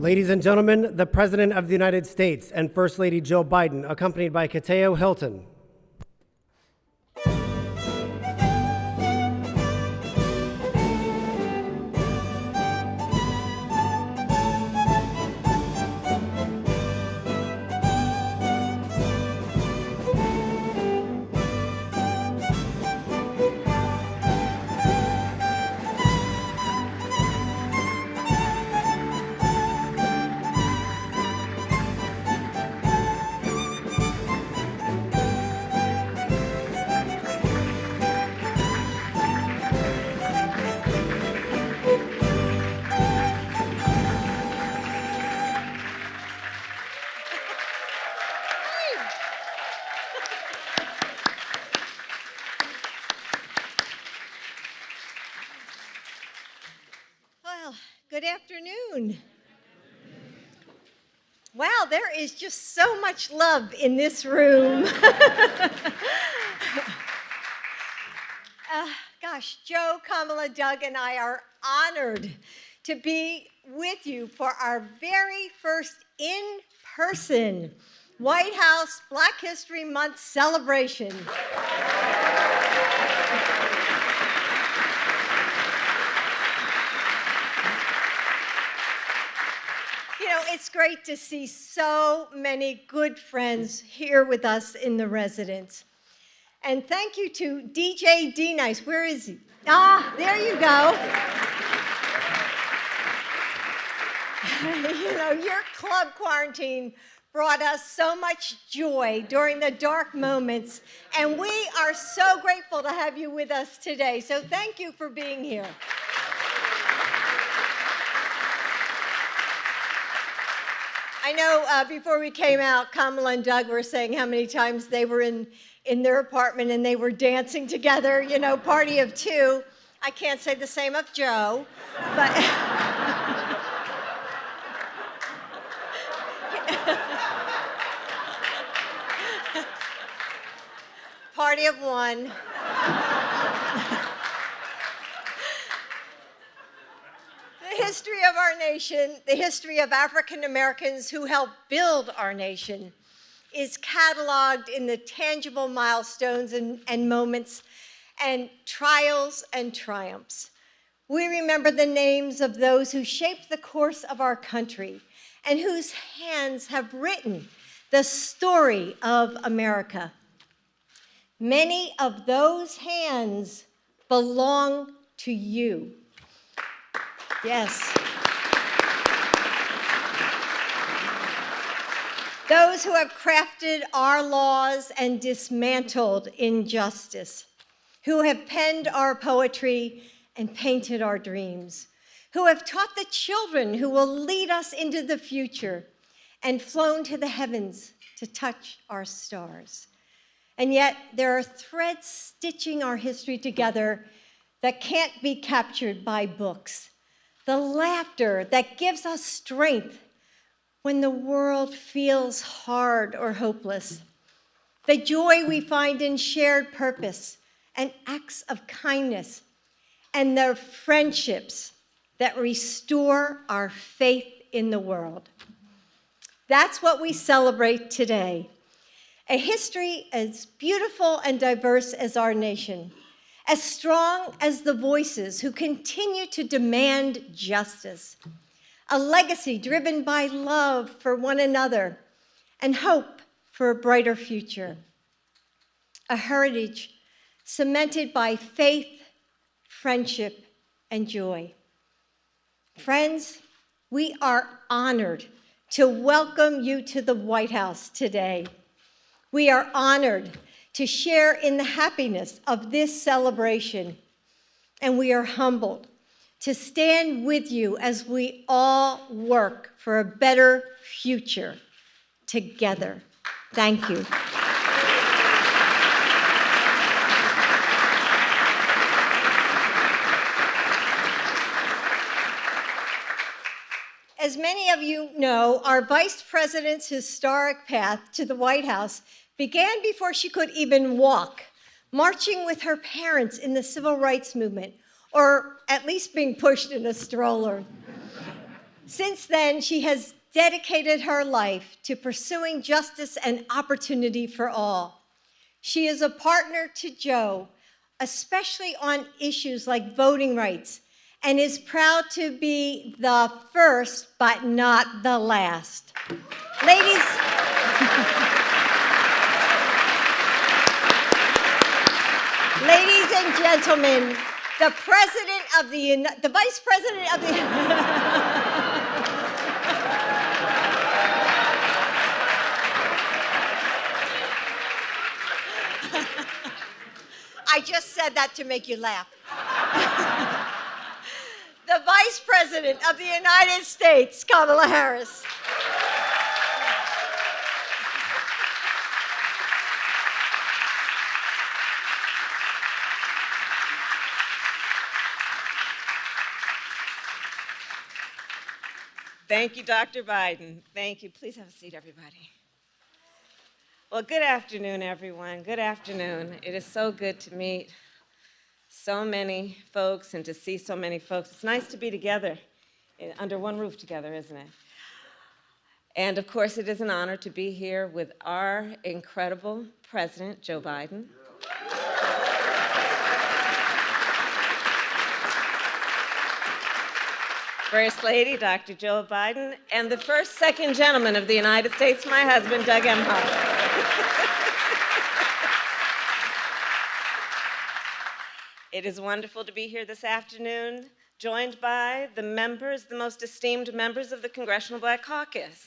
Ladies and gentlemen, the President of the United States and First Lady Joe Biden, accompanied by Kateo Hilton. Well, good afternoon. Wow, there is just so much love in this room. Gosh, Joe, Kamala, Doug, and I are honored to be with you for our very first in-person White House Black History Month celebration. You know, it's great to see so many good friends here with us in the residence. And thank you to DJ D-Nice. Where is he? Ah, there you go. You know, your club quarantine brought us so much joy during the dark moments, and we are so grateful to have you with us today. So thank you for being here. I know before we came out, Kamala and Doug were saying how many times they were in their apartment and they were dancing together, you know, party of two. I can't say the same of Joe, but party of one. The history of our nation, the history of African Americans who helped build our nation, is cataloged in the tangible milestones and moments and trials and triumphs. We remember the names of those who shaped the course of our country and whose hands have written the story of America. Many of those hands belong to you. Yes. Those who have crafted our laws and dismantled injustice, who have penned our poetry and painted our dreams, who have taught the children who will lead us into the future and flown to the heavens to touch our stars. And yet there are threads stitching our history together that can't be captured by books. The laughter that gives us strength when the world feels hard or hopeless. The joy we find in shared purpose and acts of kindness, and the friendships that restore our faith in the world. That's what we celebrate today. A history as beautiful and diverse as our nation, as strong as the voices who continue to demand justice, a legacy driven by love for one another and hope for a brighter future, a heritage cemented by faith, friendship, and joy. Friends, we are honored to welcome you to the White House today. We are honored to share in the happiness of this celebration, and we are humbled to stand with you as we all work for a better future together. Thank you. As many of you know, our Vice President's historic path to the White House began before she could even walk, marching with her parents in the civil rights movement, or at least being pushed in a stroller. Since then, she has dedicated her life to pursuing justice and opportunity for all. She is a partner to Joe, especially on issues like voting rights, and is proud to be the first but not the last. Ladies, ladies and gentlemen, the Vice President of the I just said that to make you laugh. The Vice President of the United States, Kamala Harris. Thank you, Dr. Biden. Thank you. Please have a seat, everybody. Well, good afternoon, everyone. Good afternoon. It is so good to meet so many folks and to see so many folks. It's nice to be together under one roof together, isn't it? And of course, it is an honor to be here with our incredible President, Joe Biden. First Lady, Dr. Joe Biden, and the second gentleman of the United States, my husband, Doug Emhoff. It is wonderful to be here this afternoon, joined by the most esteemed members of the Congressional Black Caucus.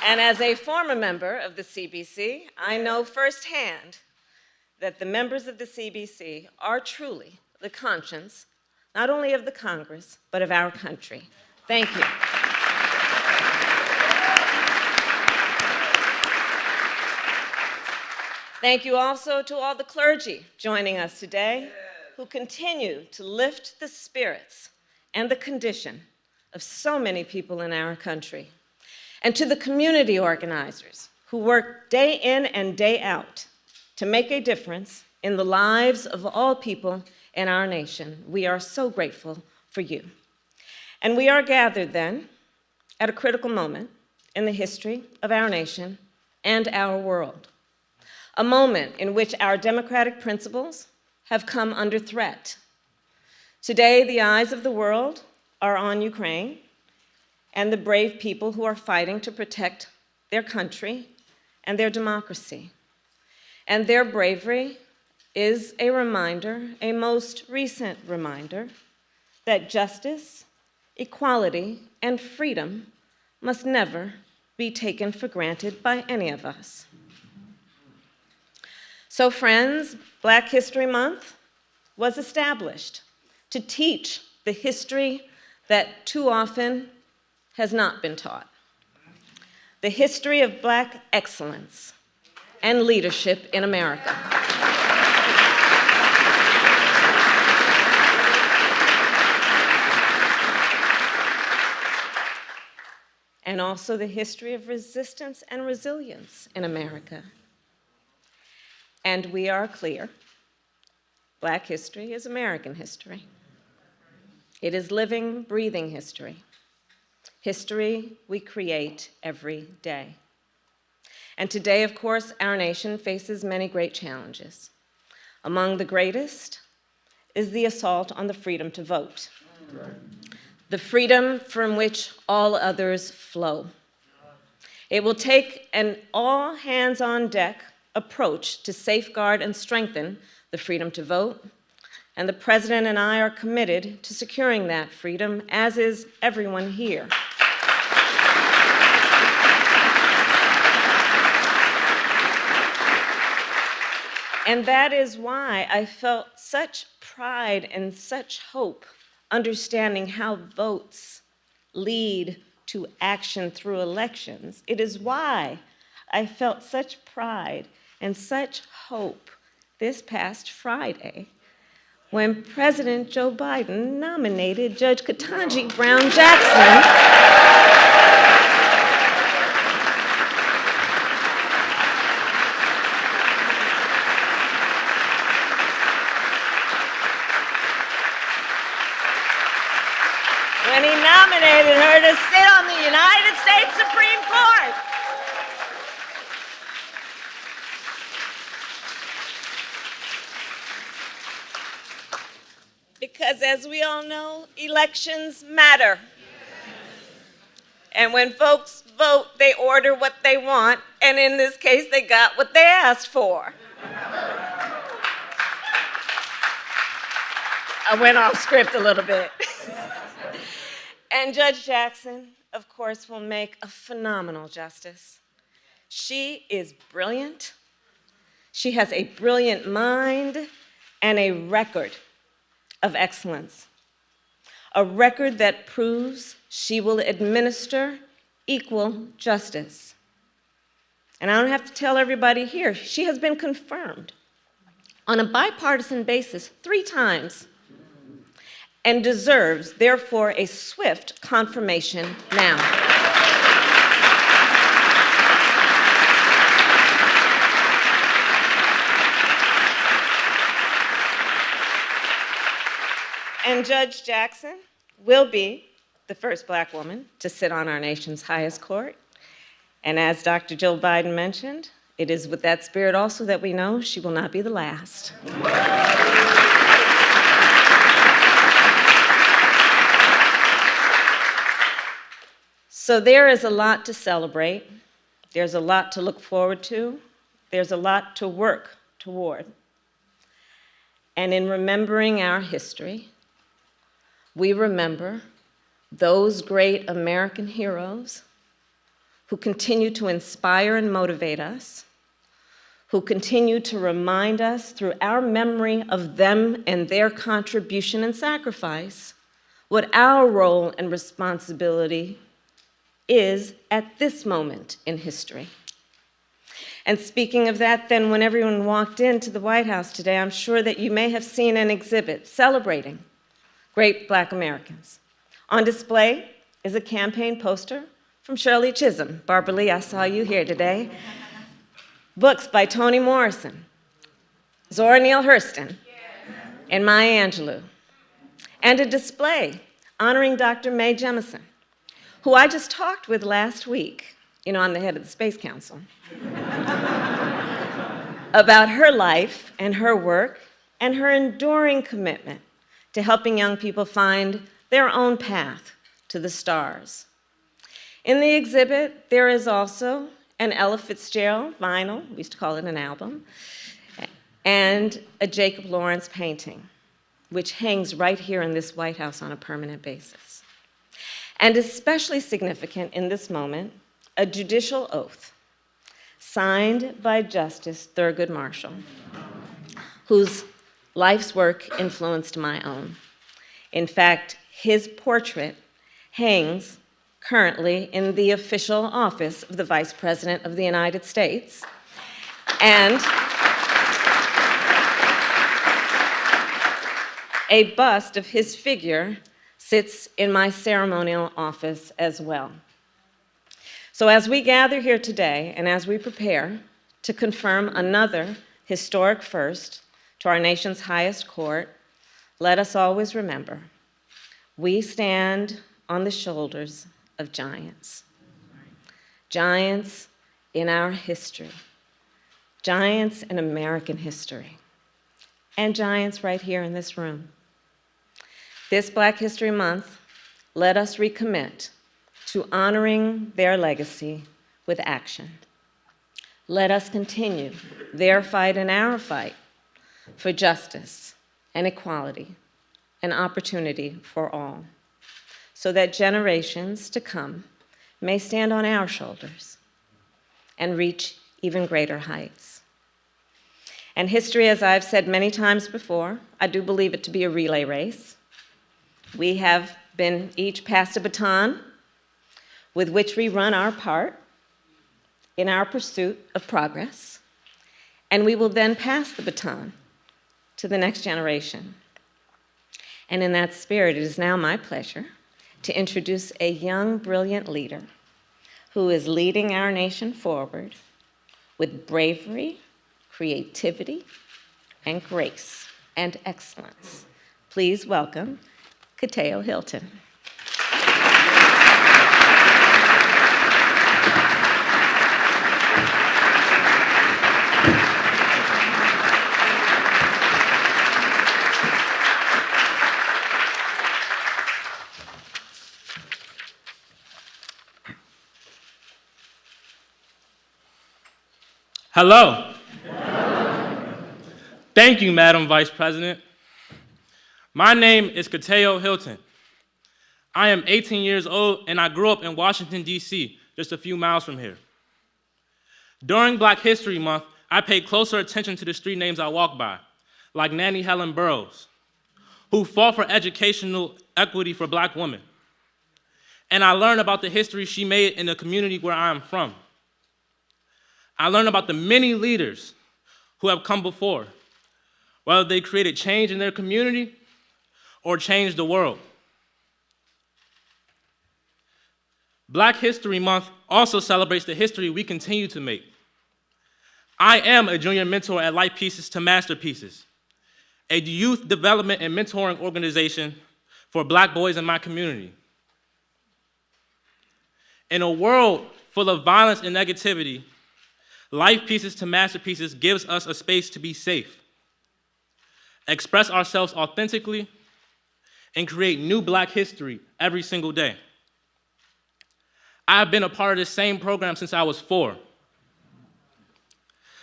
And as a former member of the CBC, I know firsthand that the members of the CBC are truly the conscience, not only of the Congress, but of our country. Thank you. Thank you also to all the clergy joining us today who continue to lift the spirits and the condition of so many people in our country. And to the community organizers who work day in and day out to make a difference in the lives of all people in our nation. We are so grateful for you. And we are gathered then at a critical moment in the history of our nation and our world. A moment in which our democratic principles have come under threat. Today, the eyes of the world are on Ukraine and the brave people who are fighting to protect their country and their democracy. And their bravery is a reminder, a most recent reminder, that justice, equality, and freedom must never be taken for granted by any of us. So friends, Black History Month was established to teach the history that too often has not been taught. The history of Black excellence and leadership in America. And also the history of resistance and resilience in America. And we are clear, Black history is American history. It is living, breathing history. History we create every day. And today, of course, our nation faces many great challenges. Among the greatest is the assault on the freedom to vote. The freedom from which all others flow. It will take an all-hands-on-deck approach to safeguard and strengthen the freedom to vote, and the President and I are committed to securing that freedom, as is everyone here. And that is why I felt such pride and such hope understanding how votes lead to action through elections. It is why I felt such pride and such hope this past Friday when President Joe Biden nominated Judge Ketanji Brown Jackson because as we all know, elections matter. And when folks vote, they order what they want, and in this case, they got what they asked for. I went off script a little bit. And Judge Jackson, of course, will make a phenomenal justice. She is brilliant. She has a brilliant mind and a record of excellence. A record that proves she will administer equal justice. And I don't have to tell everybody here, she has been confirmed on a bipartisan basis 3 times and deserves, therefore, a swift confirmation now. And Judge Jackson will be the first Black woman to sit on our nation's highest court. And as Dr. Jill Biden mentioned, it is with that spirit also that we know she will not be the last. So there is a lot to celebrate. There's a lot to look forward to. There's a lot to work toward. And in remembering our history, we remember those great American heroes who continue to inspire and motivate us, who continue to remind us through our memory of them and their contribution and sacrifice what our role and responsibility is at this moment in history. And speaking of that, then, when everyone walked into the White House today, I'm sure that you may have seen an exhibit celebrating great Black Americans. On display is a campaign poster from Shirley Chisholm. Barbara Lee, I saw you here today. Books by Toni Morrison, Zora Neale Hurston, and Maya Angelou. And a display honoring Dr. Mae Jemison, who I just talked with last week. You know, I'm the head of the Space Council. About her life and her work and her enduring commitment to helping young people find their own path to the stars. In the exhibit, there is also an Ella Fitzgerald vinyl, we used to call it an album, and a Jacob Lawrence painting, which hangs right here in this White House on a permanent basis. And especially significant in this moment, a judicial oath signed by Justice Thurgood Marshall, whose life's work influenced my own. In fact, his portrait hangs currently in the official office of the Vice President of the United States. And a bust of his figure sits in my ceremonial office as well. So as we gather here today and as we prepare to confirm another historic first to our nation's highest court, let us always remember, we stand on the shoulders of giants. Giants in our history, giants in American history, and giants right here in this room. This Black History Month, let us recommit to honoring their legacy with action. Let us continue their fight and our fight for justice and equality and opportunity for all, so that generations to come may stand on our shoulders and reach even greater heights. And history, as I've said many times before, I do believe it to be a relay race. We have been each passed a baton with which we run our part in our pursuit of progress, and we will then pass the baton to the next generation. And in that spirit, it is now my pleasure to introduce a young, brilliant leader who is leading our nation forward with bravery, creativity, and grace and excellence. Please welcome Katayo Hilton. Hello. Thank you, Madam Vice President. My name is Kateo Hilton. I am 18 years old and I grew up in Washington, D.C., just a few miles from here. During Black History Month, I paid closer attention to the street names I walk by, like Nannie Helen Burroughs, who fought for educational equity for Black women. And I learned about the history she made in the community where I am from. I learned about the many leaders who have come before, whether they created change in their community or changed the world. Black History Month also celebrates the history we continue to make. I am a junior mentor at Light Pieces to Masterpieces, a youth development and mentoring organization for Black boys in my community. In a world full of violence and negativity, Life Pieces to Masterpieces gives us a space to be safe, express ourselves authentically, and create new Black history every single day. I have been a part of this same program since I was 4.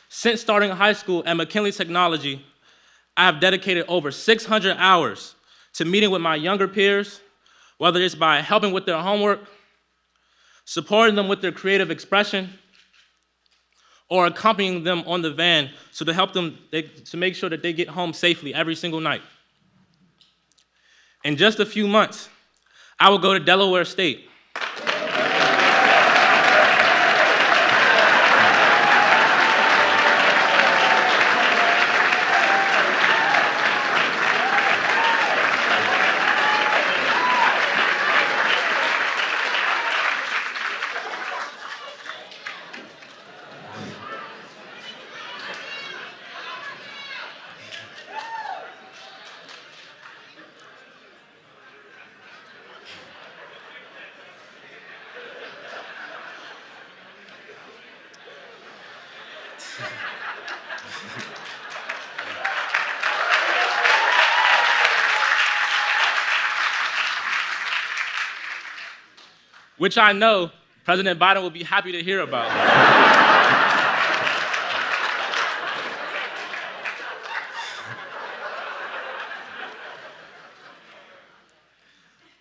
Since starting high school at McKinley Technology, I have dedicated over 600 hours to meeting with my younger peers, whether it's by helping with their homework, supporting them with their creative expression, or accompanying them on the van so to help them to make sure that they get home safely every single night. In just a few months, I will go to Delaware State. Which I know President Biden will be happy to hear about.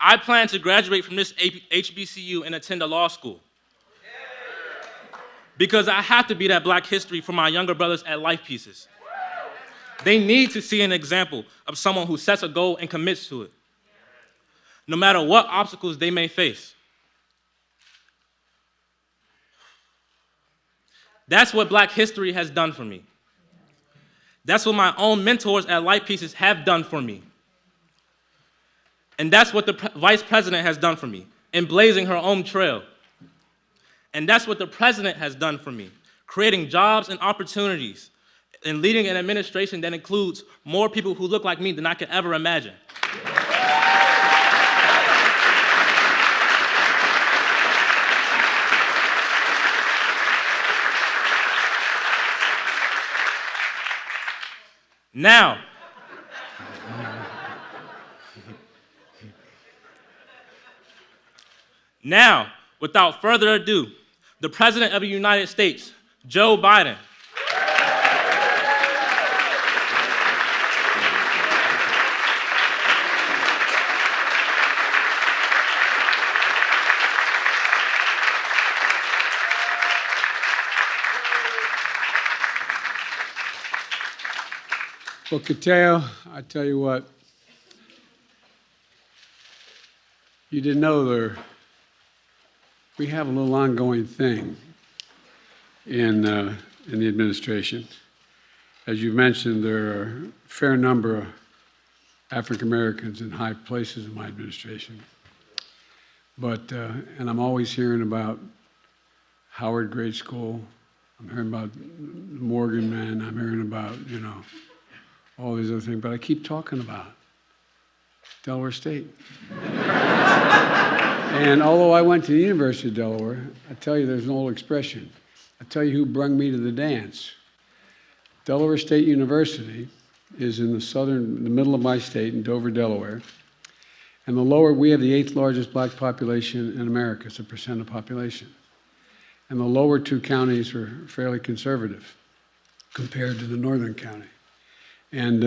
I plan to graduate from this HBCU and attend a law school. Because I have to be that Black history for my younger brothers at Life Pieces. They need to see an example of someone who sets a goal and commits to it, no matter what obstacles they may face. That's what Black history has done for me. That's what my own mentors at Light Pieces have done for me. And that's what the Vice President has done for me, in blazing her own trail. And that's what the President has done for me, creating jobs and opportunities and leading an administration that includes more people who look like me than I could ever imagine. Now, without further ado, the President of the United States, Joe Biden. Well, Kateo, I tell you what, you didn't know we have a little ongoing thing in the administration. As you mentioned, there are a fair number of African Americans in high places in my administration. But, and I'm always hearing about Howard Grade School. I'm hearing about Morgan Man. I'm hearing about, all these other things. But I keep talking about Delaware State. And although I went to the University of Delaware, I tell you, there's an old expression. I tell you who brung me to the dance. Delaware State University is in the middle of my state, in Dover, Delaware. And we have the 8th largest Black population in America as a percent of population. And the lower 2 counties are fairly conservative. compared to the northern county. And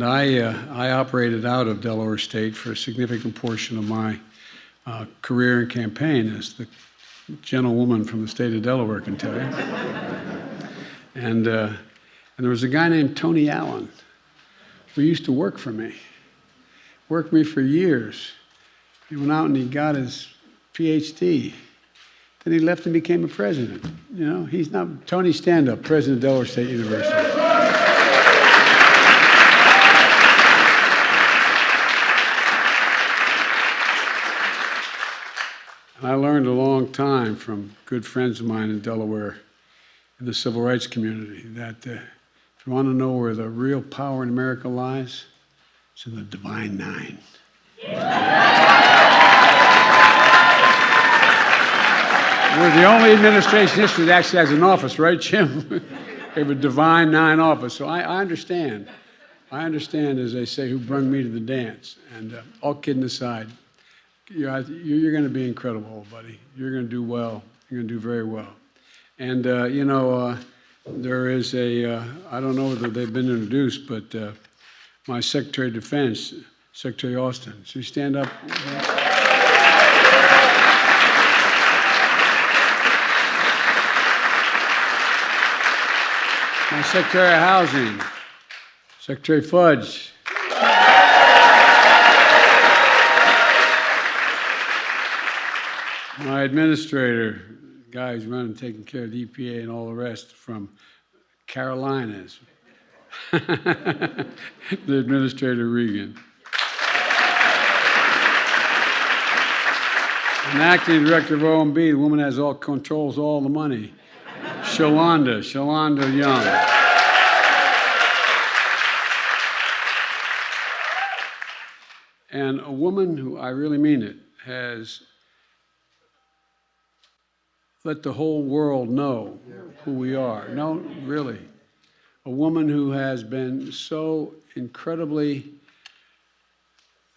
I operated out of Delaware State for a significant portion of my career and campaign, as the gentlewoman from the state of Delaware can tell you. And there was a guy named Tony Allen who used to work for me for years. He went out and he got his PhD. Then he left and became a president. You know, he's now Tony Stand-Up, president of Delaware State University. And I learned a long time from good friends of mine in Delaware in the civil rights community that if you want to know where the real power in America lies, it's in the Divine Nine. We're the only administration in history that actually has an office, right, Jim? We have a Divine Nine office. So I understand. I understand, as they say, who brung me to the dance. And all kidding aside, you're going to be incredible, buddy. You're going to do well. You're going to do very well. And, there is I don't know whether they've been introduced, but my Secretary of Defense, Secretary Austin. So you stand up. My Secretary of Housing, Secretary Fudge. My administrator, guy who's running, taking care of the EPA and all the rest from Carolinas, the Administrator Regan. An acting director of OMB, the woman has controls all the money, Shalonda Young. And a woman who, I really mean it, has let the whole world know who we are. No, really. A woman who has been so incredibly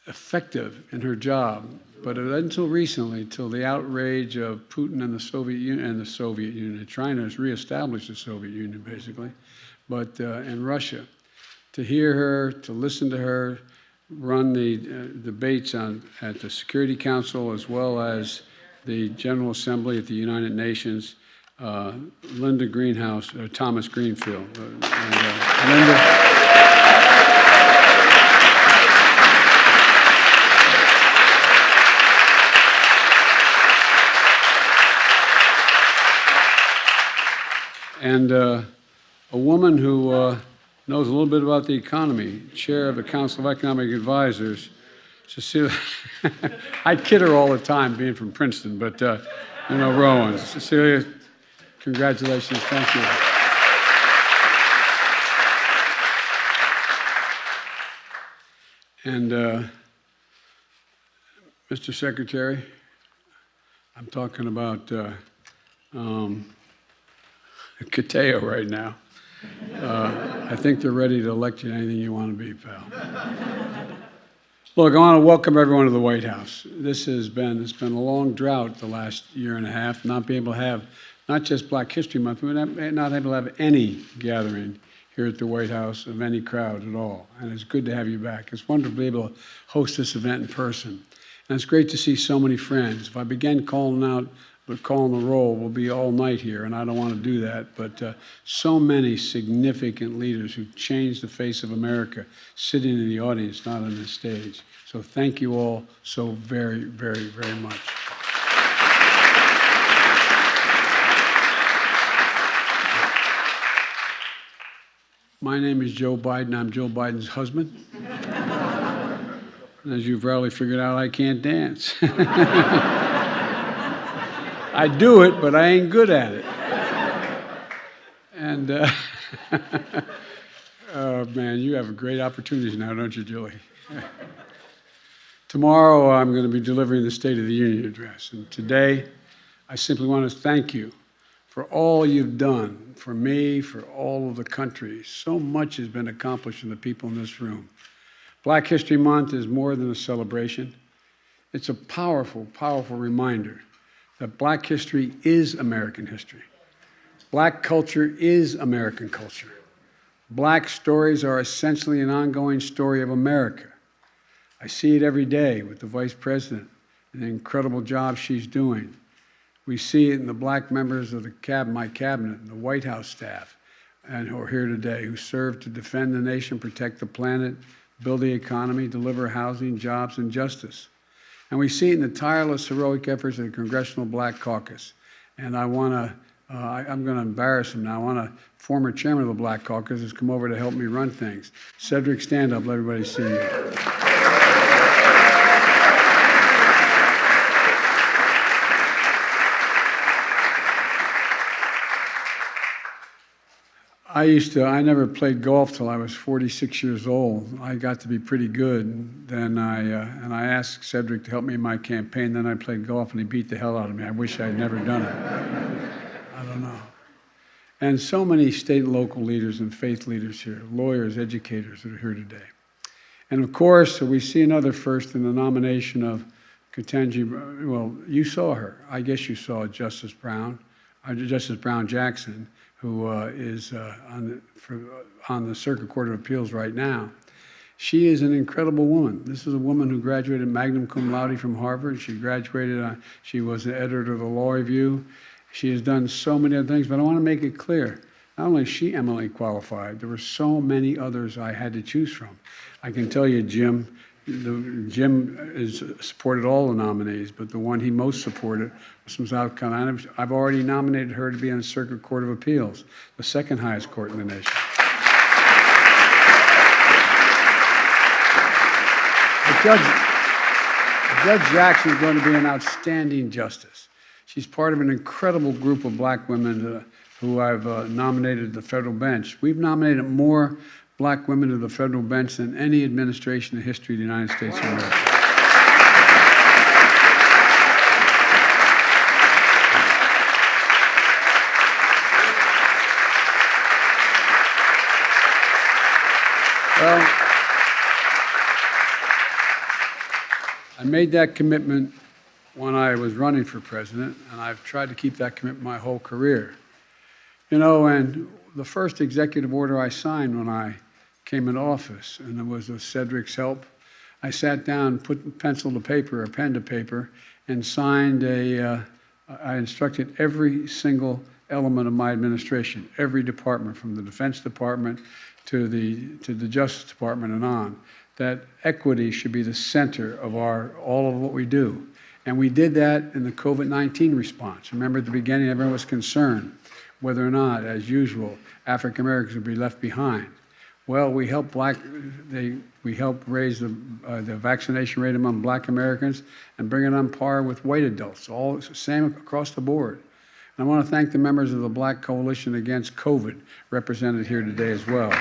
effective in her job, but until recently, till the outrage of Putin and the Soviet Union, trying to reestablish the Soviet Union, basically, but in Russia, to hear her, to listen to her, run the debates at the Security Council as well as the General Assembly at the United Nations, Thomas Greenfield. Linda. And a woman who knows a little bit about the economy, chair of the Council of Economic Advisors, Cecilia. I kid her all the time, being from Princeton, but Rowan. Cecilia, congratulations. Thank you. And Mr. Secretary, I'm talking about Cateo right now. I think they're ready to elect you to anything you want to be, pal. Look, I want to welcome everyone to the White House. It's been a long drought the last year and a half, not being able to have not just Black History Month, but not able to have any gathering here at the White House of any crowd at all. And it's good to have you back. It's wonderful to be able to host this event in person. And it's great to see so many friends. If I begin calling the roll, we'll be all night here, and I don't want to do that. But so many significant leaders who changed the face of America sitting in the audience, not on the stage. So thank you all so very, very, very much. My name is Joe Biden. I'm Joe Biden's husband. And as you've probably figured out, I can't dance. I do it, but I ain't good at it. And, oh man, you have great opportunities now, don't you, Julie? Tomorrow, I'm going to be delivering the State of the Union address. And today, I simply want to thank you for all you've done for me, for all of the country. So much has been accomplished in the people in this room. Black History Month is more than a celebration. It's a powerful, powerful reminder that Black history is American history. Black culture is American culture. Black stories are essentially an ongoing story of America. I see it every day with the Vice President and the incredible job she's doing. We see it in the black members of my cabinet and the White House staff and who are here today, who serve to defend the nation, protect the planet, build the economy, deliver housing, jobs, and justice. And we see it in the tireless, heroic efforts of the Congressional Black Caucus. And I'm going to embarrass him now. I want a former chairman of the Black Caucus has come over to help me run things. Cedric, stand up. Let everybody see you. I never played golf till I was 46 years old. I got to be pretty good. Then I asked Cedric to help me in my campaign. Then I played golf and he beat the hell out of me. I wish I had never done it. I don't know. And so many state and local leaders and faith leaders here, lawyers, educators that are here today. And of course, we see another first in the nomination of Ketanji. Well, you saw her. I guess you saw Justice Brown Jackson, who is on the Circuit Court of Appeals right now. She is an incredible woman. This is a woman who graduated magna cum laude from Harvard. She was the editor of the Law Review. She has done so many other things, but I want to make it clear, not only is she eminently qualified, there were so many others I had to choose from. I can tell you, Jim has supported all the nominees, but the one he most supported was from South Carolina. I've already nominated her to be on the Circuit Court of Appeals, the second highest court in the nation. Judge Jackson is going to be an outstanding justice. She's part of an incredible group of black women who I've nominated to the federal bench. We've nominated more black women to the federal bench than any administration in the history of the United States of America. Well, I made that commitment when I was running for president, and I've tried to keep that commitment my whole career. You know, and the first executive order I signed when I came into office, and it was with Cedric's help, I sat down, put pencil to paper, or pen to paper, and signed I instructed every single element of my administration, every department, from the Defense Department to the Justice Department and on, that equity should be the center of all of what we do. And we did that in the COVID-19 response. Remember at the beginning, everyone was concerned whether or not, as usual, African Americans would be left behind. Well, we helped raise the vaccination rate among black Americans and bring it on par with white adults, all same across the board. And I want to thank the members of the Black Coalition Against COVID represented here today as well.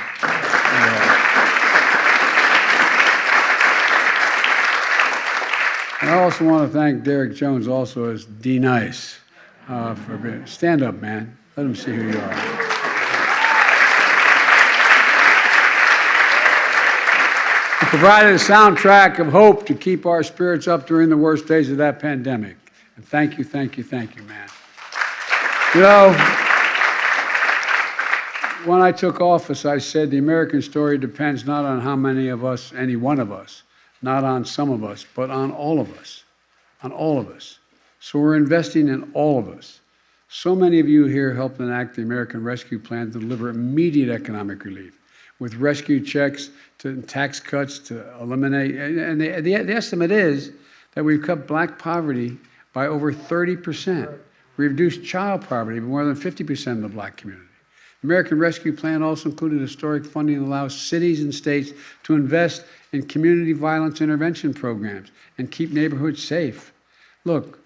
And I also want to thank Derek Jones, also as D-Nice, for being. Stand up, man. Let them see who you are. He provided a soundtrack of hope to keep our spirits up during the worst days of that pandemic. And thank you, man. You know, when I took office, I said the American story depends not on how many of us, any one of us, not on some of us, but on all of us, So we're investing in all of us. So many of you here helped enact the American Rescue Plan to deliver immediate economic relief, with rescue checks to tax cuts to eliminate, and the estimate is that we've cut black poverty by over 30%. We reduced child poverty by more than 50% in the black community. The American Rescue Plan also included historic funding that allows cities and states to invest in community violence intervention programs and keep neighborhoods safe. Look,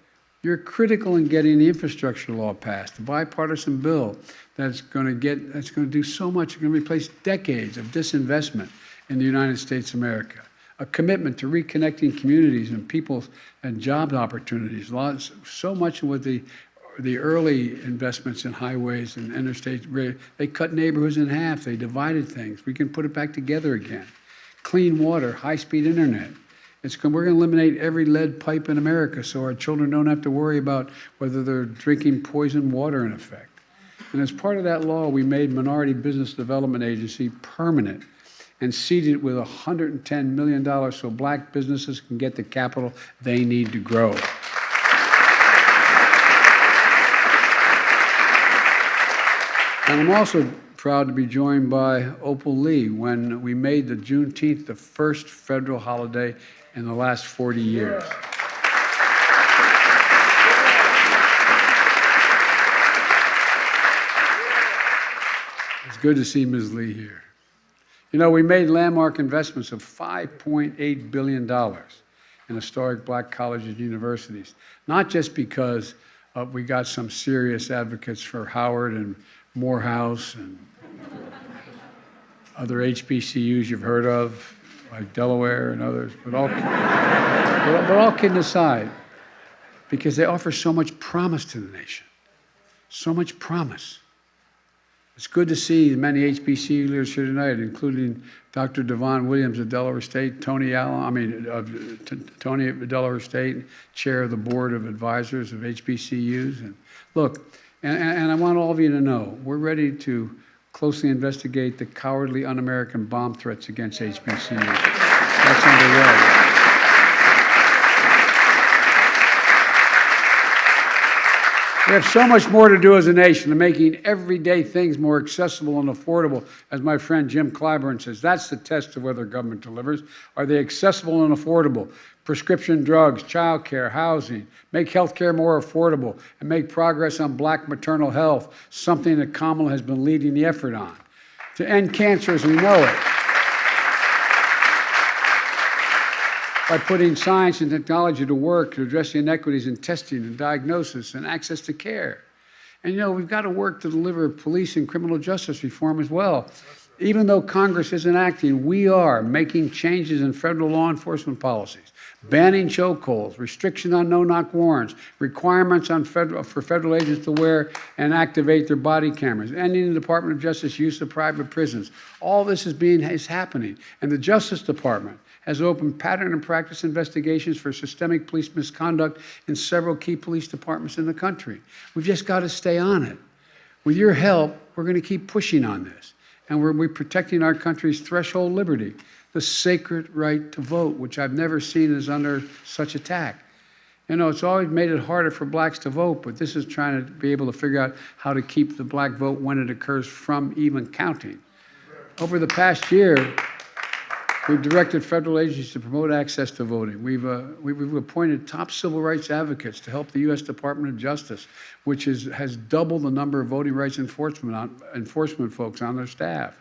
you're critical in getting the infrastructure law passed, the bipartisan bill that's going to do so much. It's going to replace decades of disinvestment in the United States of America. A commitment to reconnecting communities and people and job opportunities. So much with the early investments in highways and interstate, they cut neighborhoods in half. They divided things. We can put it back together again. Clean water, high-speed internet. We're going to eliminate every lead pipe in America so our children don't have to worry about whether they're drinking poisoned water in effect. And as part of that law, we made Minority Business Development Agency permanent and seeded it with $110 million so black businesses can get the capital they need to grow. And I'm also proud to be joined by Opal Lee when we made the Juneteenth the first federal holiday in the last 40 years. It's good to see Ms. Lee here. You know, we made landmark investments of $5.8 billion in historic black colleges and universities, not just because we got some serious advocates for Howard and Morehouse and other HBCUs you've heard of, like Delaware and others, but all kidding aside, because they offer so much promise to the nation, so much promise. It's good to see many HBCU leaders here tonight, including Dr. Devon Williams of Delaware State, Tony Allen, Tony of Delaware State, chair of the board of advisors of HBCUs. And look, and I want all of you to know, we're ready to closely investigate the cowardly, un-American bomb threats against HBCUs. That's underway. We have so much more to do as a nation in making everyday things more accessible and affordable. As my friend Jim Clyburn says, that's the test of whether government delivers. Are they accessible and affordable? Prescription drugs, child care, housing, make health care more affordable, and make progress on black maternal health, something that Kamala has been leading the effort on. To end cancer as we know it, by putting science and technology to work to address the inequities in testing and diagnosis and access to care. And you know, we've got to work to deliver police and criminal justice reform as well. Even though Congress isn't acting, we are making changes in federal law enforcement policies, banning chokeholds, restriction on no-knock warrants, requirements on for federal agents to wear and activate their body cameras, ending the Department of Justice use of private prisons. All this is happening. And the Justice Department has opened pattern and practice investigations for systemic police misconduct in several key police departments in the country. We've just got to stay on it. With your help, we're going to keep pushing on this. And we're protecting our country's threshold liberty, the sacred right to vote, which I've never seen is under such attack. You know, it's always made it harder for blacks to vote, but this is trying to be able to figure out how to keep the black vote when it occurs from even counting. Over the past year, we've directed federal agencies to promote access to voting. We've appointed top civil rights advocates to help the U.S. Department of Justice, which has doubled the number of voting rights enforcement folks on their staff.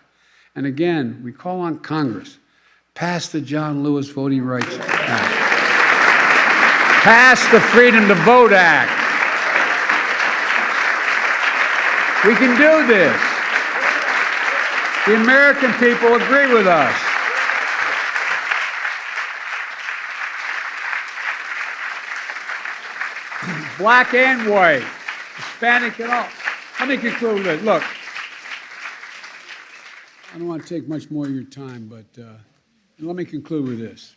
And again, we call on Congress, pass the John Lewis Voting Rights Act. Pass the Freedom to Vote Act. We can do this. The American people agree with us. Black and white, Hispanic and all. Let me conclude with this. Look, I don't want to take much more of your time, but let me conclude with this.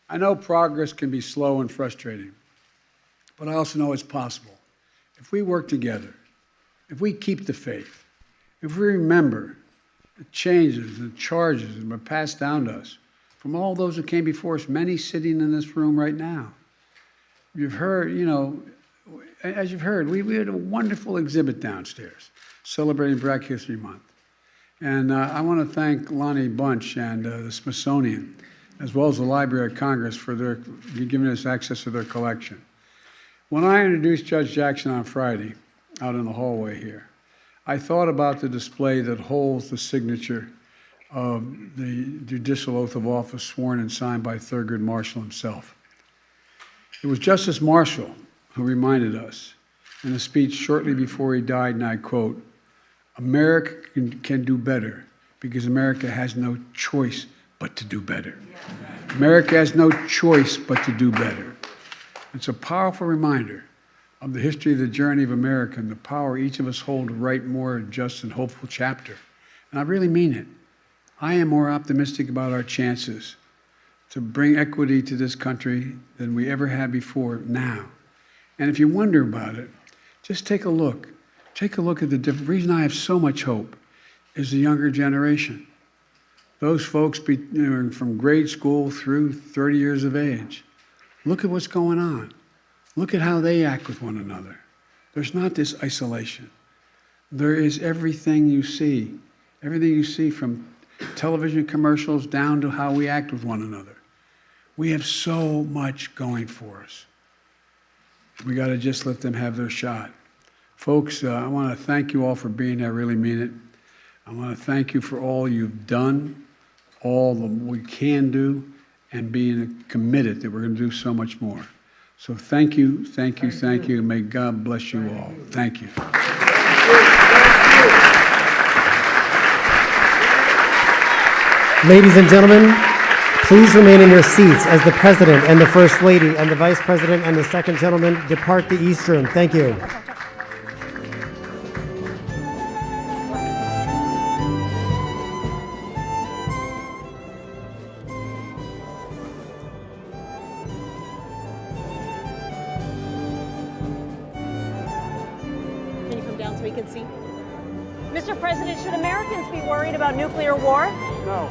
I know progress can be slow and frustrating, but I also know it's possible. If we work together, if we keep the faith, if we remember the changes and charges that were passed down to us from all those who came before us, many sitting in this room right now. You've heard, you know, as you've heard, we had a wonderful exhibit downstairs celebrating Black History Month. And I want to thank Lonnie Bunch and the Smithsonian, as well as the Library of Congress for giving us access to their collection. When I introduced Judge Jackson on Friday, out in the hallway here, I thought about the display that holds the signature of the judicial oath of office sworn and signed by Thurgood Marshall himself. It was Justice Marshall who reminded us in a speech shortly before he died, and I quote, "America can do better because America has no choice but to do better." America has no choice but to do better. It's a powerful reminder of the history of the journey of America and the power each of us hold to write more just and hopeful chapter. And I really mean it. I am more optimistic about our chances to bring equity to this country than we ever had before now. And if you wonder about it, just take a look Take a look at the different reason I have so much hope is the younger generation. Those folks from grade school through 30 years of age. Look at what's going on. Look at how they act with one another. There's not this isolation. There is everything you see from television commercials down to how we act with one another. We have so much going for us. We got to just let them have their shot. Folks, I want to thank you all for being here. I really mean it. I want to thank you for all you've done, all that we can do, and being committed that we're going to do so much more. So thank you, thank you, thank you. May God bless you all. Thank you. Ladies and gentlemen, please remain in your seats as the President and the First Lady and the Vice President and the Second Gentleman depart the East Room. Thank you. Can you come down so we can see? Mr. President, should Americans be worried about nuclear war? No.